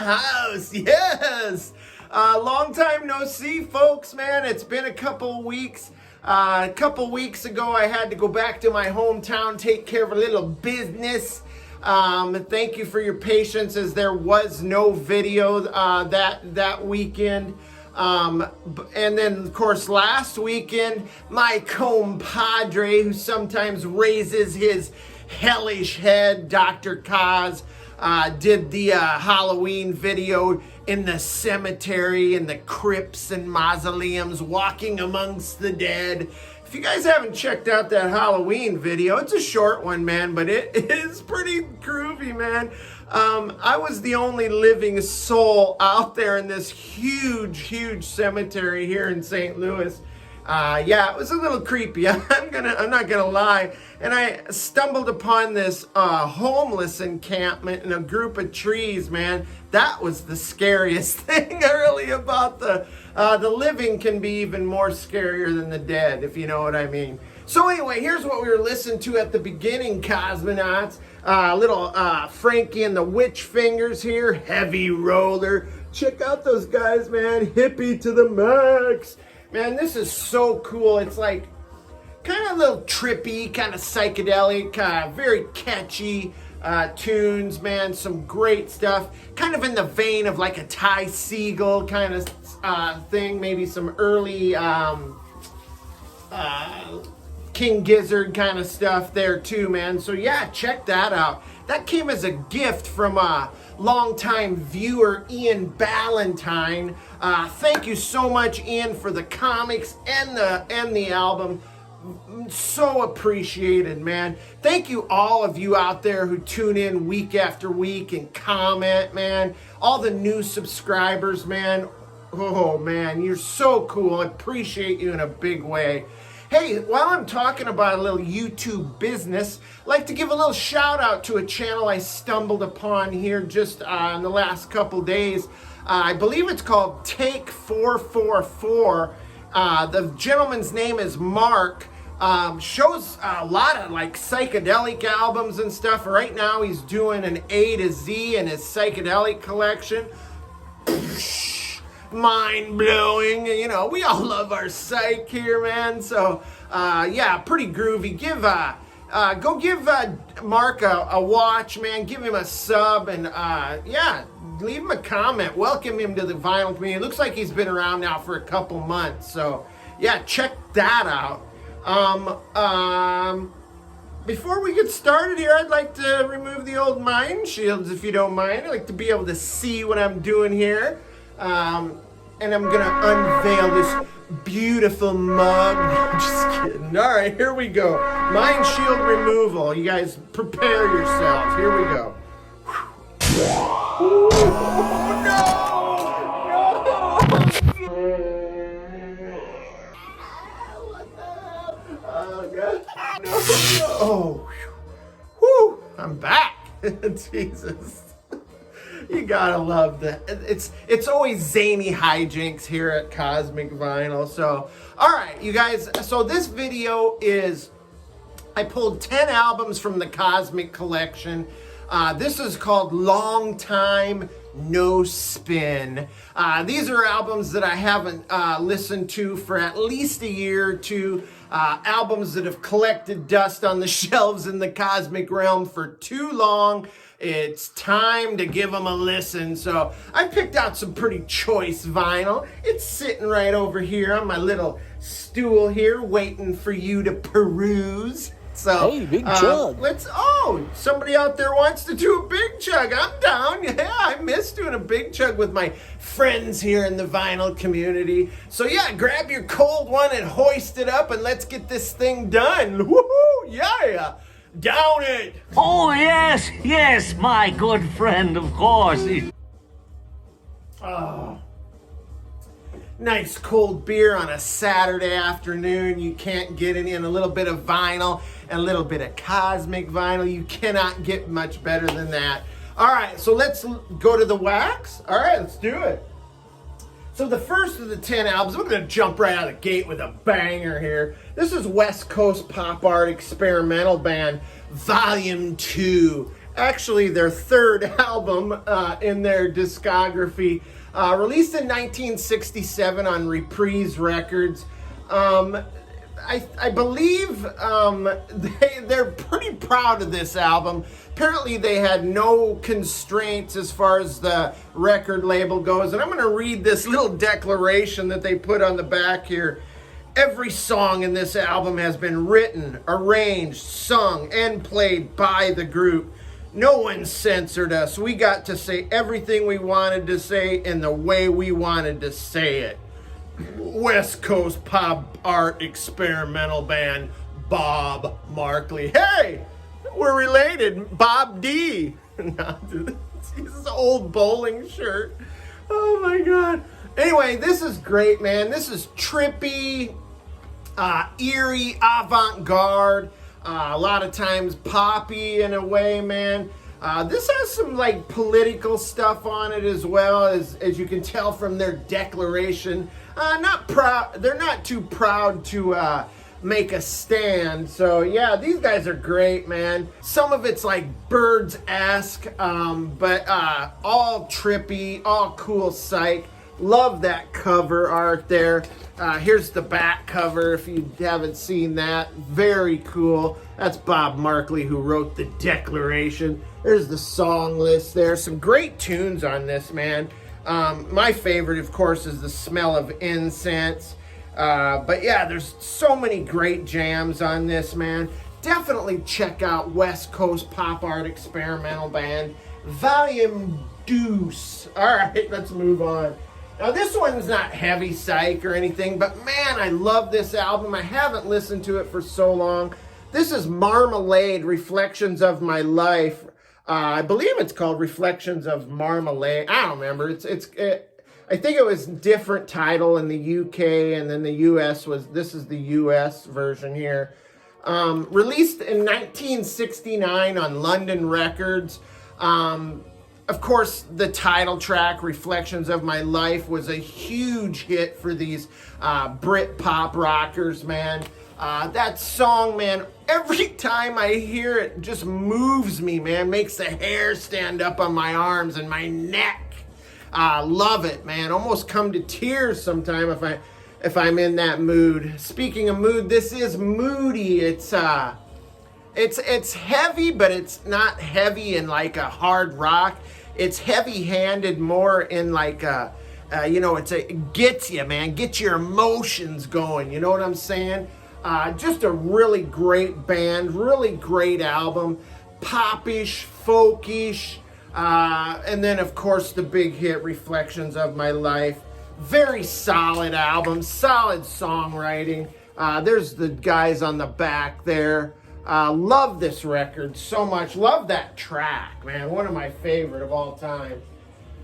house. Yes. Long time no see, folks, man. It's been a couple weeks. A couple weeks ago, I had to go back to my hometown, take care of a little business. Thank you for your patience, as there was no video that weekend. And then, of course, last weekend, my compadre, who sometimes raises his hellish head, Dr. Kaz, did the Halloween video in the cemetery, in the crypts and mausoleums, walking amongst the dead. If you guys haven't checked out that Halloween video, it's a short one, man, but it is pretty groovy, man. I was the only living soul out there in this huge cemetery here in St. Louis. Yeah, it was a little creepy. I'm not gonna lie. And I stumbled upon this homeless encampment in a group of trees, man. That was the scariest thing really about the living can be even more scarier than the dead, if you know what I mean. So anyway, here's what we were listening to at the beginning, cosmonauts. Little Frankie and the Witch Fingers here, Heavy Roller. Check out those guys, man. Hippie to the max. Man, this is so cool. It's like kind of a little trippy, kind of psychedelic, very catchy tunes, man. Some great stuff. Kind of in the vein of like a Ty Segall kind of thing. Maybe some early King Gizzard kind of stuff there too, man. So yeah, check that out. That came as a gift from a longtime viewer, Ian Ballantyne. Thank you so much, Ian, for the comics and the album. So appreciated, man. Thank you, all of you out there who tune in week after week and comment, man. All the new subscribers, man. Oh, man, you're so cool. I appreciate you in a big way. Hey, while I'm talking about a little YouTube business, I'd like to give a little shout out to a channel I stumbled upon here just in the last couple days. I believe it's called Take 444. The gentleman's name is Mark. Shows a lot of like psychedelic albums and stuff. Right now he's doing an A to Z in his psychedelic collection. Mind blowing, you know, we all love our psych here, man. So yeah, pretty groovy. Go give Mark a watch, man. Give him a sub, and yeah, leave him a comment. Welcome him to the vinyl community. It looks like he's been around now for a couple months. So yeah, check that out. Before we get started here, I'd like to remove the old mind shields, if you don't mind. I'd like to be able to see what I'm doing here. And I'm gonna unveil this beautiful mug. Just kidding. All right, here we go. Mind shield removal. You guys prepare yourselves. Here we go. Ooh, no! What the hell? Oh, God. No. Oh, whew. I'm back. Jesus. You gotta love that. It's always zany hijinks here at Cosmic Vinyl. So, all right, you guys. So this video is, I pulled 10 albums from the Cosmic Collection. This is called Long Time No Spin. These are albums that I haven't listened to for at least a year or two. Albums that have collected dust on the shelves in the cosmic realm for too long. It's time to give them a listen. So I picked out some pretty choice vinyl. It's sitting right over here on my little stool here, waiting for you to peruse. So, hey, big chug. Somebody out there wants to do a big chug. I'm down. Yeah, I miss doing a big chug with my friends here in the vinyl community. So yeah, grab your cold one and hoist it up, and let's get this thing done. Woohoo! Yeah! Down it! Oh, yes, my good friend, of course. Oh. Nice cold beer on a Saturday afternoon. You can't get any, and a little bit of vinyl and a little bit of cosmic vinyl. You cannot get much better than that. All right, so let's go to the wax. All right, let's do it. So the first of the 10 albums, we're going to jump right out of the gate with a banger here. This is West Coast pop art experimental band Volume 2, actually their third album in their discography, released in 1967 on Reprise Records. I believe they're pretty proud of this album. Apparently they had no constraints as far as the record label goes. And I'm going to read this little declaration that they put on the back here. Every song in this album has been written, arranged, sung, and played by the group. No one censored us. We got to say everything we wanted to say in the way we wanted to say it. West Coast pop art experimental band, Bob Markley. Hey, we're related. Bob D. He's this old bowling shirt. Oh my God. Anyway, this is great, man. This is trippy, eerie, avant-garde. A lot of times poppy in a way, man. This has some like political stuff on it as well, as you can tell from their declaration. Not proud. They're not too proud to make a stand. So yeah, these guys are great, man. Some of it's like Birds-esque, but all trippy, all cool Psych. Love that cover art there. Here's the back cover if you haven't seen that. Very cool. That's Bob Markley who wrote the declaration. There's the song list there. Some great tunes on this, man. My favorite, of course, is The Smell of Incense. But yeah, there's so many great jams on this, man. Definitely check out West Coast Pop Art Experimental Band, Volume Deuce. All right, let's move on. Now, this one's not heavy Psych or anything, but man, I love this album. I haven't listened to it for so long. This is Marmalade, Reflections of My Life. I believe it's called Reflections of Marmalade. I don't remember. I think it was a different title in the UK, and then the US this is the US version here. Released in 1969 on London Records. Of course, the title track, Reflections of My Life, was a huge hit for these Brit pop rockers, man. That song, man, every time I hear it, just moves me, man. Makes the hair stand up on my arms and my neck. Love it, man. Almost come to tears sometime if I'm in that mood. Speaking of mood, this is moody. It's heavy, but it's not heavy in like a hard rock. It's heavy-handed more in like it gets you, man. Get your emotions going. You know what I'm saying? Just a really great band, really great album. Popish, folkish, and then of course the big hit, Reflections of My Life. Very solid album, solid songwriting. There's the guys on the back there. Love this record so much. Love that track, man. One of my favorite of all time.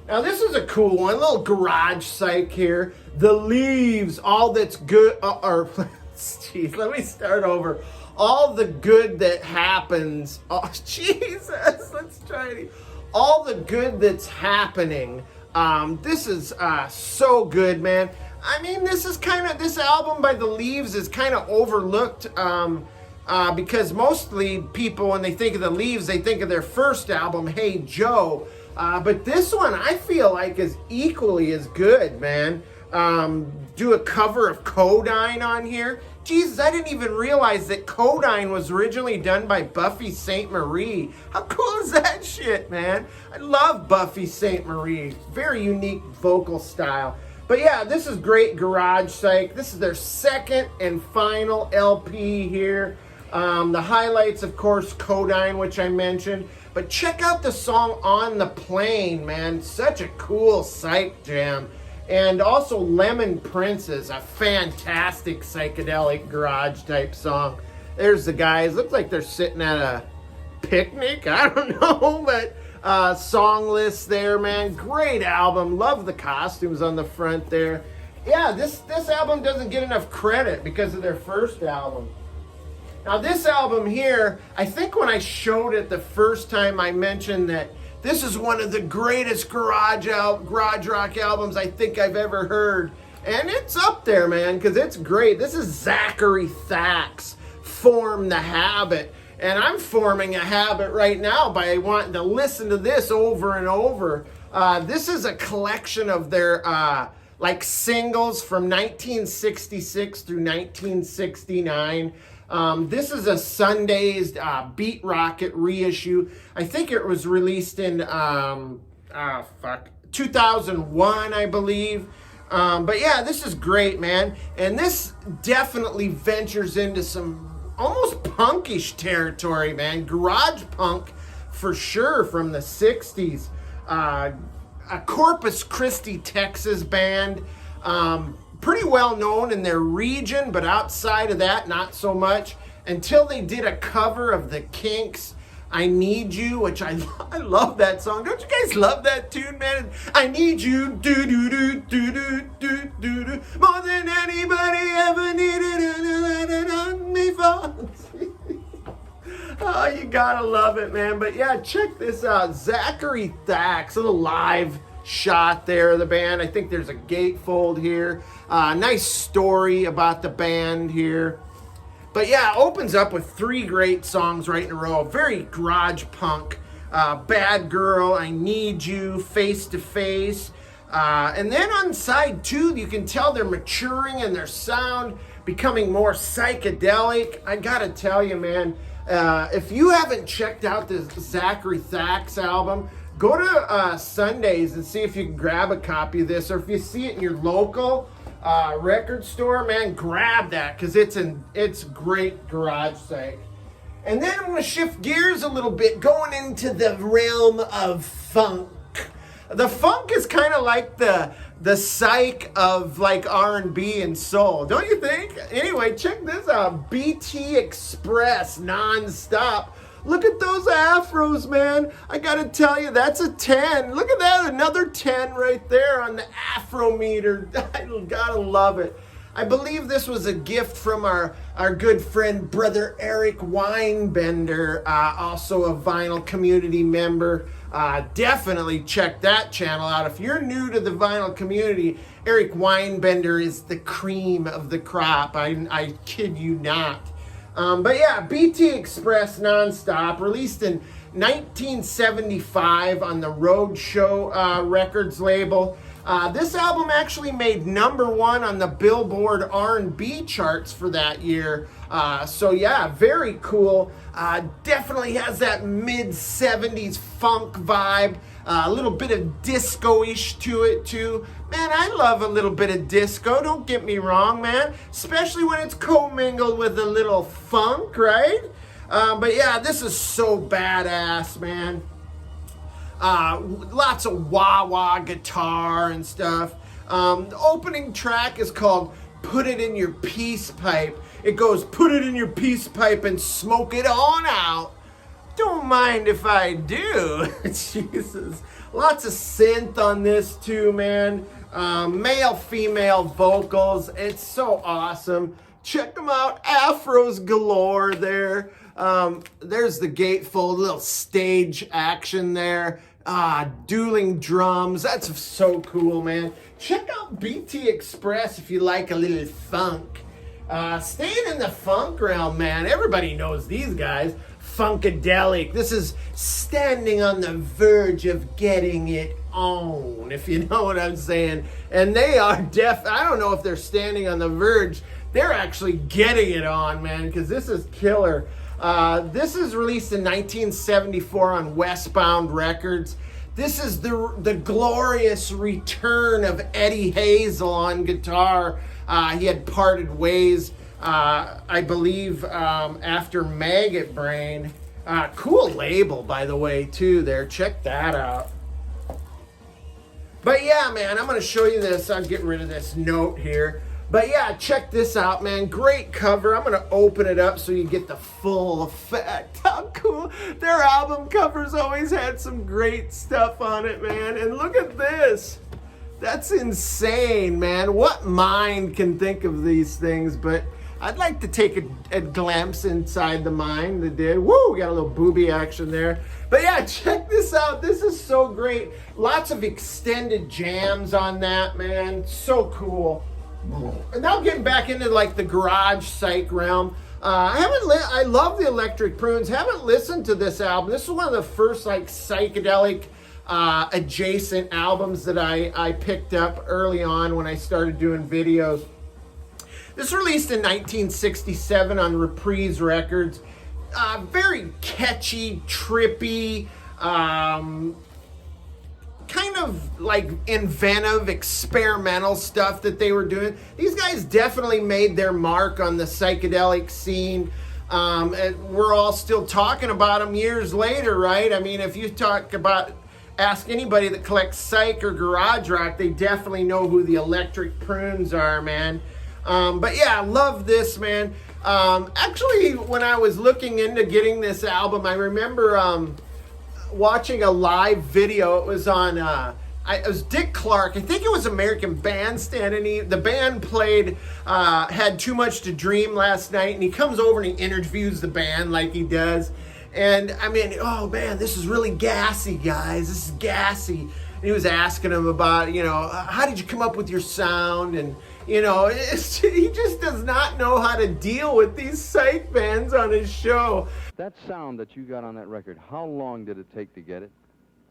Now this is a cool one. A little garage Psych here. The Leaves, All That's Good. Jeez, let me start over. All the good that happens. Oh, Jesus. Let's try it. All the good that's happening. This is so good, man. I mean, this album by The Leaves is kind of overlooked. Because mostly people, when they think of The Leaves, they think of their first album, Hey Joe. But this one, I feel like, is equally as good, man. Do a cover of Codyne on here. Jesus, I didn't even realize that Codyne was originally done by Buffy St. Marie. How cool is that shit, man? I love Buffy St. Marie. Very unique vocal style. But yeah, this is great garage Psych. This is their second and final LP here. The highlights, of course, Codyne, which I mentioned. But check out the song On the Plane, man. Such a cool Psych jam. And also Lemon Princess, a fantastic psychedelic garage type song. There's the guys. Looks like they're sitting at a picnic. I don't know, but song list there, man. Great album. Love the costumes on the front there. Yeah, this album doesn't get enough credit because of their first album. Now this album here, I think when I showed it the first time, I mentioned that this is one of the greatest garage rock albums I think I've ever heard. And it's up there, man, because it's great. This is Zachary Thax, Form the Habit. And I'm forming a habit right now by wanting to listen to this over and over. This is a collection of their like singles from 1966 through 1969. This is a Sunday's Beat Rocket reissue. I think it was released in 2001, I believe. But yeah, this is great, man. And this definitely ventures into some almost punkish territory, man. Garage punk for sure from the 60s. A Corpus Christi, Texas band. Pretty well known in their region, but outside of that, not so much. Until they did a cover of the Kinks' I Need You, which I love that song. Don't you guys love that tune, man? I need you, do do do do do do do do, more than anybody ever needed me for. Oh, you gotta love it, man. But yeah, check this out. Zachary Thax, a little live shot there of the band. I think there's a gatefold here. Nice story about the band here. But yeah, opens up with 3 great songs right in a row. Very garage punk. Bad Girl, I Need You, Face to Face. And then on side 2, you can tell they're maturing in their sound, becoming more psychedelic. I gotta tell you, man, if you haven't checked out this Zachary Thax album, go to Sundays and see if you can grab a copy of this, or if you see it in your local record store, man, grab that, because it's great garage psych. And then I'm going to shift gears a little bit, going into the realm of funk. The funk is kind of like the psych of like R&B and soul, don't you think? Anyway, check this out. BT Express nonstop. Look at those afros, man. I gotta tell you, that's a 10. Look at that, another 10 right there on the afro meter. I gotta love it. I believe this was a gift from our good friend, Brother Eric Weinbender, also a Vinyl Community member. Definitely check that channel out. If you're new to the Vinyl Community, Eric Weinbender is the cream of the crop. I kid you not. But yeah, BT Express nonstop, released in 1975 on the Roadshow Records label. This album actually made #1 on the Billboard R&B charts for that year. So yeah, very cool. Definitely has that mid-70s funk vibe. A little bit of disco-ish to it too. Man, I love a little bit of disco, don't get me wrong, man. Especially when it's commingled with a little funk, right? But yeah, this is so badass, man. Lots of wah-wah guitar and stuff. The opening track is called Put It in Your Peace Pipe. It goes, put it in your peace pipe and smoke it on out. Don't mind if I do. Jesus. Lots of synth on this too, man. Male, female vocals. It's so awesome. Check them out. Afros galore there. There's the gatefold, little stage action there. Dueling drums. That's so cool, man. Check out BT Express if you like a little funk. Staying in the funk realm, man. Everybody knows these guys. Funkadelic. This is standing on the verge of getting it on, if you know what I'm saying. And they are I don't know if they're standing on the verge. They're actually getting it on, man, because this is killer. This is released in 1974 on Westbound Records. This is the glorious return of Eddie Hazel on guitar. He had parted ways, I believe, after Maggot Brain. Cool label, by the way, too, there. Check that out. But yeah, man, I'm going to show you this. I'm getting rid of this note here. But yeah, check this out, man. Great cover. I'm going to open it up so you get the full effect. How cool. Their album covers always had some great stuff on it, man. And look at this. That's insane, man. What mind can think of these things? But I'd like to take a glimpse inside the mind that did. Woo, we got a little booby action there. But yeah, check this out. This is so great. Lots of extended jams on that, man. So cool. And now getting back into like the garage psych realm. I love the Electric Prunes. Haven't listened to this album. This is one of the first like psychedelic adjacent albums that I picked up early on when I started doing videos. This was released in 1967 on Reprise Records. Very catchy, trippy, kind of like inventive, experimental stuff that they were doing. These guys definitely made their mark on the psychedelic scene. And we're all still talking about them years later, right? I mean, if you ask anybody that collects Psych or Garage Rock, they definitely know who the Electric Prunes are, man. But yeah, I love this, man. Actually, when I was looking into getting this album, I remember watching a live video. It was on, it was Dick Clark. I think it was American Bandstand, and the band played, had Too Much to Dream last night, and he comes over and he interviews the band like he does. And I mean, oh man, this is really gassy, guys. This is gassy. And he was asking him about, how did you come up with your sound? And, he just does not know how to deal with these psych bands on his show. That sound that you got on that record, how long did it take to get it?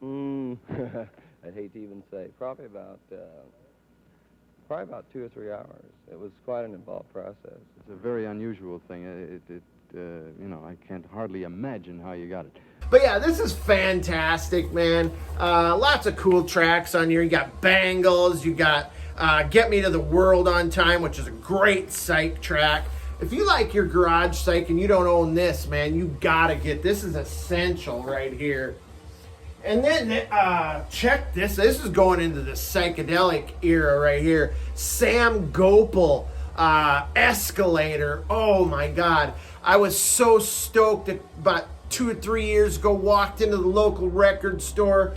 I'd hate to even say. Probably about 2 or 3 hours. It was quite an involved process. It's a very unusual thing. I can't hardly imagine how you got it. But yeah, this is fantastic, man. Lots of cool tracks on here. You got Bangles, you got Get Me to the World on Time, which is a great psych track. If you like your garage psych and you don't own this, man, you gotta get this. Is essential right here. And then check this. This is going into the psychedelic era right here. Sam Gopal, Escalator. Oh my God. I was so stoked that about 2 or 3 years ago, walked into the local record store,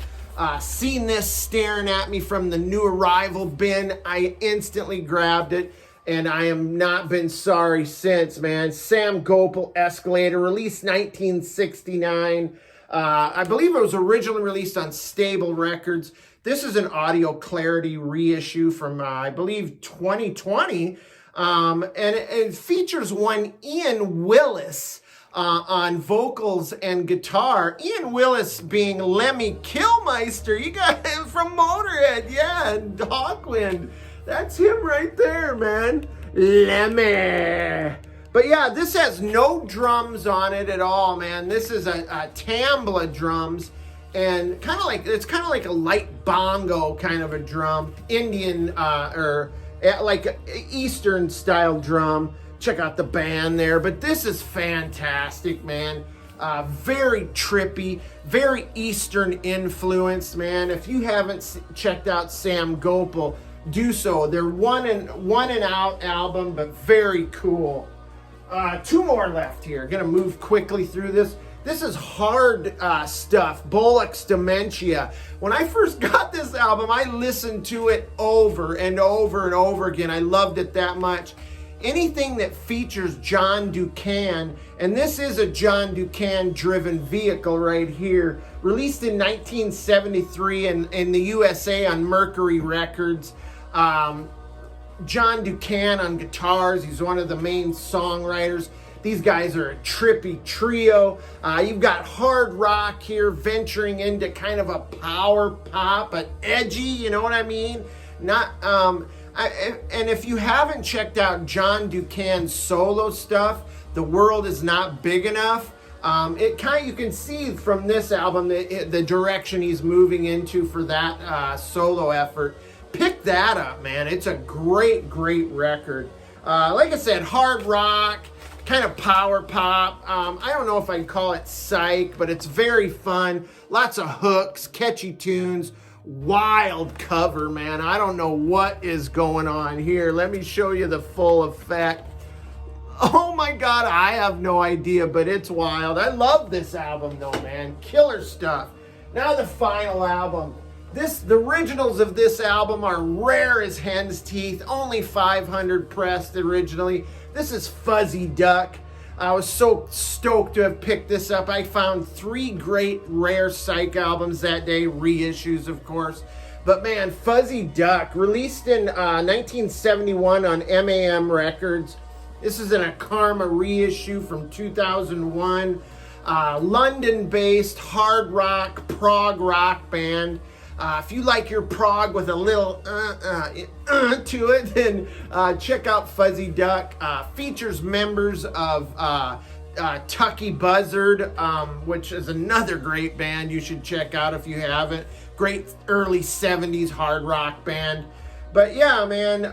seen this staring at me from the new arrival bin. I instantly grabbed it, and I have not been sorry since, man. Sam Gopal, Escalator, released 1969. I believe it was originally released on Stable Records. This is an Audio Clarity reissue from, I believe, 2020. And it features one Ian Willis on vocals and guitar. Ian Willis being Lemmy Kilmister. You got him from Motorhead, yeah, and Hawkwind. That's him right there, man. Lemmy. But yeah, this has no drums on it at all, man. This is a tambla drums, and it's kind of like a light bongo kind of a drum, Indian or like Eastern style drum. Check out the band there. But this is fantastic, man. Very trippy, very Eastern influenced, man. If you haven't checked out Sam Gopal, do so. They're one and out album, but very cool. 2 more left here. Gonna move quickly through this. This is hard stuff. Bolock's Dementia. When I first got this album, I listened to it over and over and over again. I loved it that much. Anything that features John Ducan, and this is a John Ducan driven vehicle right here, released in 1973 in the USA on Mercury Records. John Ducan on guitars. He's one of the main songwriters. These guys are a trippy trio. You've got hard rock here venturing into kind of a power pop, but edgy, you know what I mean? And if you haven't checked out John Ducan's solo stuff, The World Is Not Big Enough, you can see from this album the direction he's moving into for that solo effort. Pick that up, man. It's a great, great record. Like I said, hard rock, kind of power pop. I don't know if I'd call it psych, but it's very fun. Lots of hooks, catchy tunes, wild cover, man. I don't know what is going on here. Let me show you the full effect. Oh my God, I have no idea, but it's wild. I love this album though, man. Killer stuff. Now the final album. The originals of this album are rare as hen's teeth. Only 500 pressed originally. This is Fuzzy Duck. I was so stoked to have picked this up. I found 3 great rare psych albums that day, reissues of course. But man, Fuzzy Duck, released in 1971 on MAM Records. This is in a Karma reissue from 2001. London-based hard rock, prog rock band. If you like your prog with a little to it, then check out Fuzzy Duck. Features members of Tucky Buzzard, which is another great band you should check out if you haven't. Great early 70s hard rock band. But yeah, man,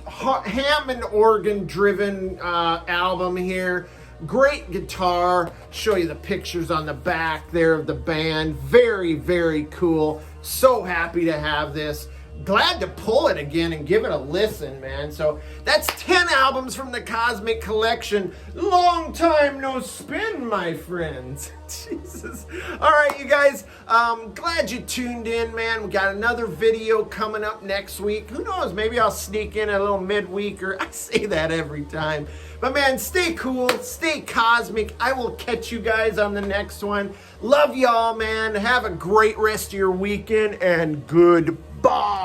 Hammond organ driven album here. Great guitar. Show you the pictures on the back there of the band. Very, very cool. So happy to have this. Glad to pull it again and give it a listen, man. So that's 10 albums from the Cosmic Collection. Long time no spin, my friends. Jesus. All right, you guys. Glad you tuned in, man. We got another video coming up next week. Who knows? Maybe I'll sneak in a little midweek, or I say that every time. But man, stay cool, stay cosmic. I will catch you guys on the next one. Love y'all, man. Have a great rest of your weekend, and goodbye.